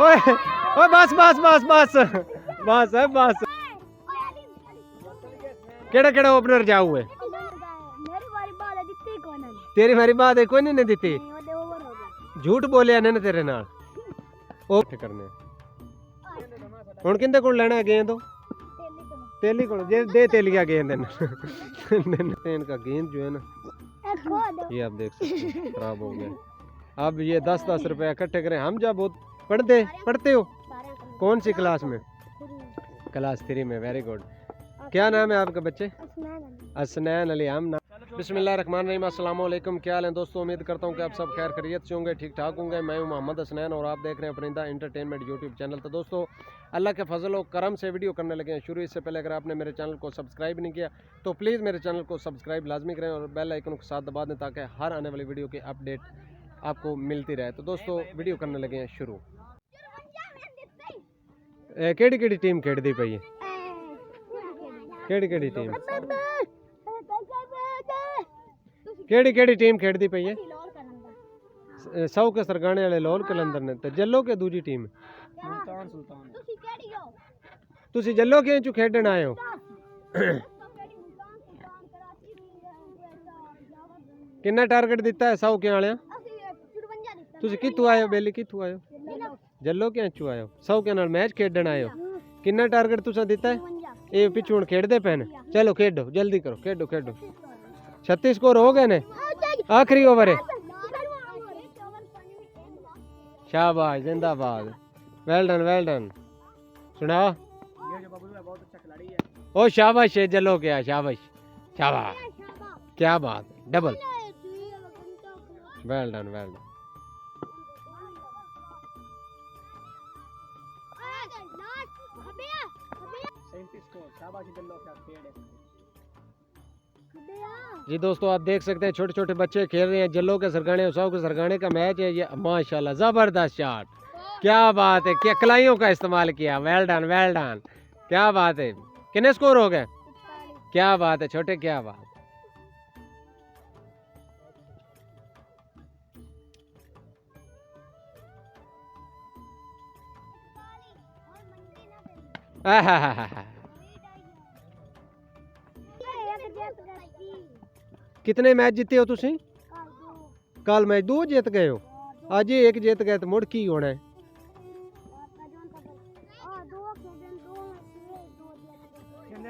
ओए ओए बस बस बस बस बस है बस। केड़ा केड़ा ओपनर जाऊ है तेरी मेरी बात है कोई नहीं दी झूठ बोलिया ने तेरे नाल ओ करने हुन किंदे कोल लेना है गेंद तेली को दे तेलिया गेंद इनका गेंद जो है ना ये आप देख सकते हैं खराब हो गया। अब ये 10-10 रुपए इकट्ठे करें हम जब बहुत पढ़ते हो कौन सी क्लास में? क्लास 3 में। Very good. क्या नाम है आपके बच्चे? असनैन अली। हम नाम बिस्मिल्लाहिर्रहमानिर्रहीम। अस्सलाम वालेकुम। क्या हाल है दोस्तों? उम्मीद करता हूँ कि आप सब खैर खैरियत से होंगे, ठीक ठाक होंगे। मैं हूँ मोहम्मद असनैन और आप देख रहे हैं परिंदा एंटरटेनमेंट यूट्यूब चैनल। तो दोस्तों अल्लाह के फजल और करम से वीडियो करने लगे हैं शुरू। इससे पहले अगर आपने मेरे चैनल को सब्सक्राइब नहीं किया तो प्लीज़ मेरे चैनल को सब्सक्राइब लाजमी करें और बेल आइकन को साथ दबा दें ताकि हर आने वाली वीडियो की अपडेट आपको मिलती रहे। तो दोस्तों वीडियो करने लगे हैं शुरू। केड़ी केड़ी टीम खेड़ती पई है? केड़ी केड़ी टीम केड़ी केड़ी टीम खेड़ती पई है? सौ के सरगाने वाले लोल कलंदर ने ते जल्लो के दूजी टीम तुसी जल्लो के चु खेडन आए हो? कितना टारगेट दिता है सौ के वाले? तुसी कित्थों आए हो बेली? कित्थों आए हो? जल्लो के चु आए हो? सौ के नाल मैच खेडन आए हो? कितना टारगेट तुसा दिता है? ये पिछू हुण खेडदे पे ने। चलो खेडो जल्दी करो खेडो खेडो। 36 स्कोर हो गए ने। आखिरी ओवर है। शाबाश जिंदाबाद। वेल डन सुनाओ। ओ शाबाश है जल्लो क्या शाबाश शाबाश क्या बात है डबल। वेल डन जी दोस्तों आप देख सकते हैं छोटे छोटे बच्चे खेल रहे हैं जल्लो के सरगाने और सौ के सरगाने का मैच है ये। माशाल्लाह जबरदस्त शॉट। क्या बात है क्या कलाइयों का इस्तेमाल किया। वेल डन क्या बात है। कितने स्कोर हो गए? क्या बात है छोटे क्या बात। कितने मैच जीते हो तुसी? कल मैच 2 जीत गए हो। आज ये 1 जीत गए तो मुड़ की होना है?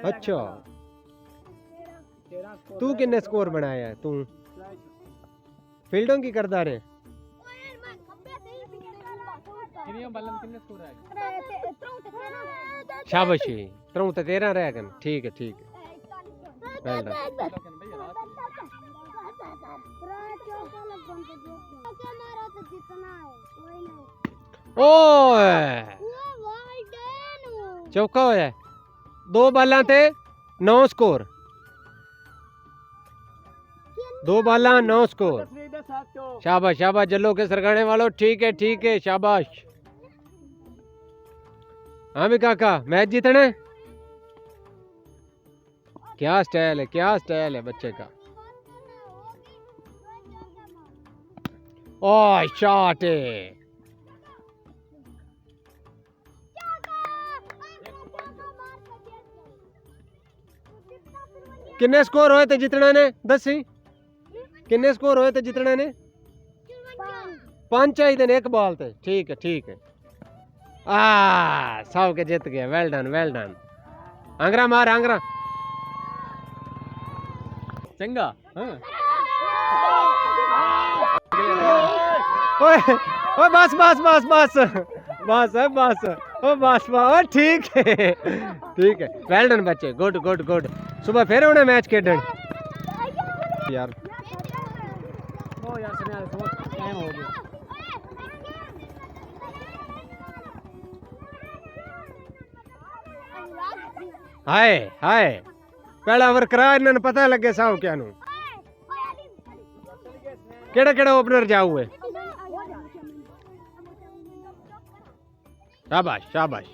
अच्छा तू किन्ने स्कोर बनाया है? तू फील्डों की करदा रहे? शाबाशी 13 रह गए। ठीक है ओए चौका होया 2 बालां ते 9 स्कोर। 2 बालां 9 स्कोर। शाबाश जल्लो के सरगाने वालों। ठीक है शाबाश। हाँ भी काका मैच जीतने। क्या स्टाइल है बच्चे का। ओ शॉट है। किन्ने स्कोर होए थे जितने ने? दसी किन्ने स्कोर होए थे जितने ने? 5 चाहिए ने 1 बॉल थे। ठीक है सौ के जीत गया। वेल डन आंगरा मार आंगरा चंगा। हाँ। ओए ओए बस ओ बस ठीक है वेल डन बच्चे गुड। सुबह फिर उन्हें मैच खेडन यार टाइम हो गया। हाय पहला ओवर करा इन्होंने पता लगे साहब क्या नु केड़ा ओपनर जाऊ है। शाबाश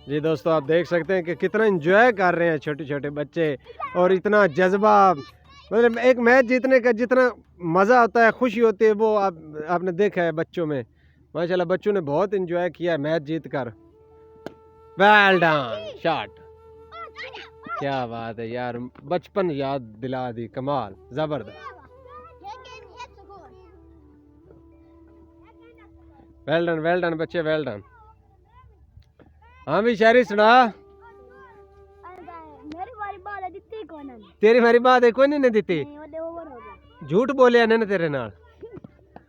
जी दोस्तों आप देख सकते हैं कि कितना एंजॉय कर रहे हैं छोटे छोटे बच्चे और इतना जज्बा। मतलब एक मैच जीतने का जितना मज़ा होता है खुशी होती है वो आपने देखा है बच्चों में। माशाल्लाह बच्चों ने बहुत एंजॉय किया मैच जीत कर। वेल डन शॉट, क्या बात है यार, बचपन याद दिला दी, कमाल, जबरदस्त। वेल डन बच्चे, वेल डन। हाँ भी शायरी सुना। तेरी मेरी बात है कोई नहीं दी, झूठ बोलिया ने तेरे नाल,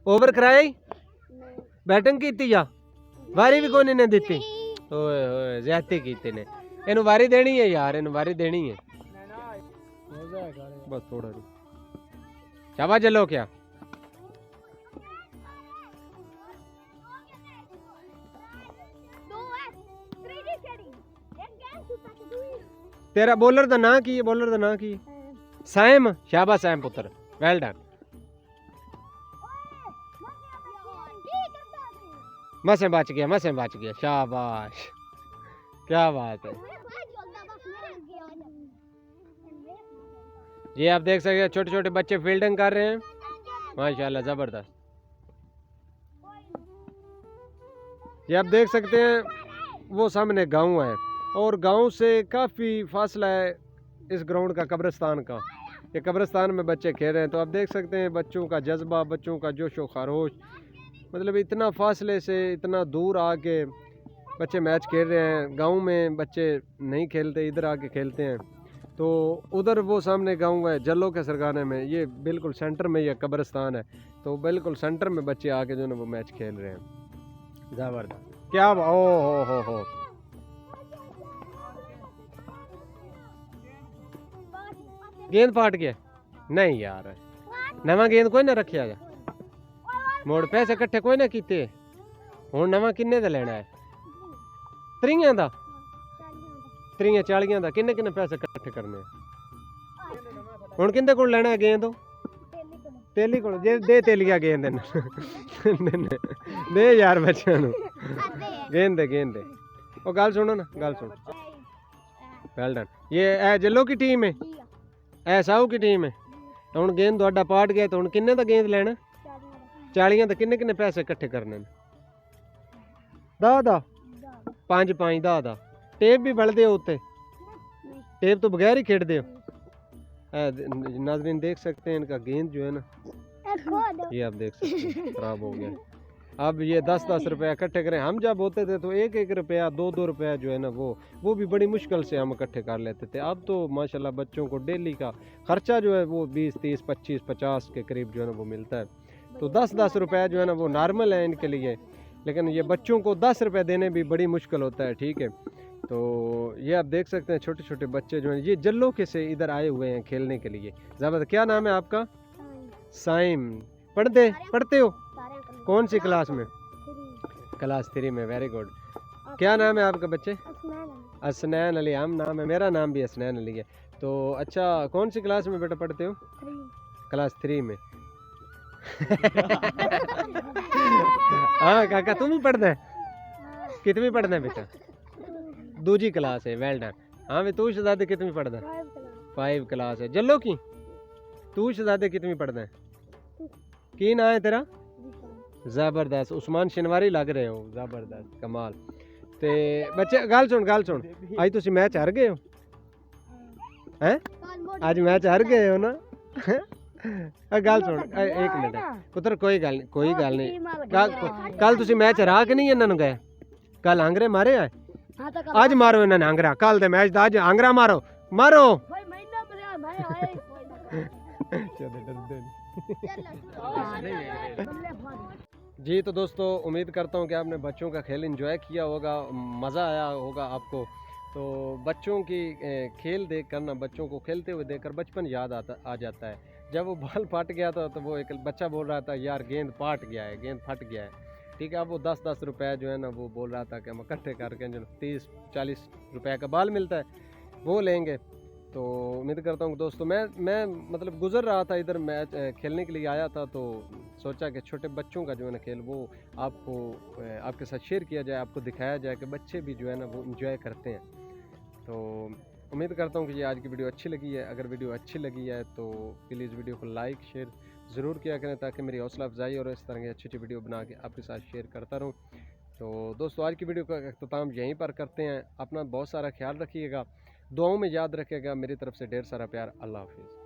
ओवर कराई, बैटिंग की या वारी भी कोई नहीं दी। ओए ओए ज्यादती की ने, इन्हू वारी देनी है यार, इन्हू वारी देनी है बस थोड़ा जी। शाबाश चलो क्या तेरा बॉलर दा ना की, बॉलर दा ना की सैम, शाबाश सैम पुत्र, वेल डन। मसे बच गया, शाबाश, क्या बात है। ये आप देख सकते हैं छोटे छोटे बच्चे फील्डिंग कर रहे हैं, माशाल्लाह जबरदस्त। ये आप देख सकते हैं वो सामने गांव है और गांव से काफ़ी फासला है इस ग्राउंड का, कब्रिस्तान का। ये कब्रिस्तान में बच्चे खेल रहे हैं, तो आप देख सकते हैं बच्चों का जज्बा, बच्चों का जोश व खरोश, मतलब इतना फासले से इतना दूर आके बच्चे मैच खेल रहे हैं। गांव में बच्चे नहीं खेलते, इधर आके खेलते हैं। तो उधर वो सामने गांव है जल्लो के सरगाने में, ये बिल्कुल सेंटर में ये कब्रिस्तान है, तो बिल्कुल सेंटर में बच्चे आके जो है वो मैच खेल रहे हैं। जबरदस्त, क्या ओ हो गेंद फाट गया नहीं यार, नवा गेंद कोई ना रखिया जा, मोड़ पैसे इकट्ठे कोई ना कीते, हुण नवा किन्ने दा लेना है? 30 दा, 40 दा, किन्ने किन्ने पैसे इकट्ठे करने? हुण किंदे कोल लेना है गेंद? तेली कोल, जे दे तेलिया गेंद दे यार बच्चों नूं गेंद दे। ओ गल सुनो ना, गल सुन, वेल डन। ये ए जल्लो की टीम है, ए साहू की टीम है। हुण गेंद तुहाडा पाट गया, तो हुण किन्ने दा गेंद लेना? 40 दा, किन्ने किन्ने पैसे इकट्ठे करने? 10 दा, 5 10 दा। टेप भी बलदे हो उत्ते, टेप तो बगैर ही खेड़ते हो। नाज़रीन देख सकते हैं इनका गेंद जो है ना, ये आप देख सकते हैं खराब हो गया। अब ये 10 रुपया इकट्ठे करें, हम जब होते थे तो 1 रुपया 2 रुपया जो है ना वो भी बड़ी मुश्किल से हम इकट्ठे कर लेते थे। अब तो माशाल्लाह बच्चों को डेली का खर्चा जो है वो 20 30 25 50 के करीब जो है ना वो मिलता है। तो 10 रुपया जो है ना वो नॉर्मल है इनके लिए, लेकिन ये बच्चों को 10 रुपये देने भी बड़ी मुश्किल होता है, ठीक है। तो ये आप देख सकते हैं छोटे छोटे बच्चे जो हैं ये जल्लो के से इधर आए हुए हैं खेलने के लिए। ज़बरदस्त, क्या नाम है आपका? साइम। पढ़ते हो कौन सी क्लास में? क्लास 3 में, वेरी गुड। क्या नाम है आपका बच्चे? असनैन अली। हम नाम है, मेरा नाम भी असनैन अली है। तो अच्छा, कौन सी क्लास में बेटा पढ़ते हो? क्लास 3 में। हाँ काका तुम भी पढ़ना है? कितनी पढ़ना है बेटा? 2 क्लास है, वेल डन। हाँ भी तू शहजादे कितनी पढ़ना है? 5 क्लास है। जल्लो की तू शहजादे कितनी पढ़ना है? की ना है तेरा? जबरदस्त, उस्मान शनवारी लग रहे हो, जबरदस्त, कमाल। ते बच्चे गल सुन आज तुसी मैच हार गए हो हैं? आज मैच हार गए हो ना? गल सुन, एक मिनट पुत्र, कोई गल नहीं। कल तुसी मैच हरा के नहीं इन्होंने गए? कल आंगरे मारे है? आज मारो इन्होंने आंगरा, कल दे मैच दा आज आंगरा मारो। जी तो दोस्तों, उम्मीद करता हूँ कि आपने बच्चों का खेल एंजॉय किया होगा, मज़ा आया होगा आपको। तो बच्चों की खेल देख कर ना, बच्चों को खेलते हुए देखकर बचपन याद आ जाता है। जब वो बॉल फट गया था तो वो एक बच्चा बोल रहा था यार गेंद फट गया है, ठीक है। अब वो 10 रुपया जो है ना वो बोल रहा था कि हम इकट्ठे करके जो 30 40 रुपये का बाल मिलता है वो लेंगे। तो उम्मीद करता हूँ दोस्तों, मैं मतलब गुजर रहा था इधर, मैच खेलने के लिए आया था, तो सोचा कि छोटे बच्चों का जो है ना खेल वो आपको आपके साथ शेयर किया जाए, आपको दिखाया जाए कि बच्चे भी जो है ना वो इंजॉय करते हैं। तो उम्मीद करता हूँ कि ये आज की वीडियो अच्छी लगी है। अगर वीडियो अच्छी लगी है तो प्लीज़ वीडियो को लाइक शेयर ज़रूर किया करें ताकि मेरी हौसला अफजाई और इस तरह की अच्छी अच्छी वीडियो बना के आपके साथ शेयर करता रहूँ। तो दोस्तों आज की वीडियो का अख्ताम यहीं पर करते हैं। अपना बहुत सारा ख्याल रखिएगा, दुआओं में याद रखिएगा। मेरी तरफ से ढेर सारा प्यार। अल्लाह हाफिज़।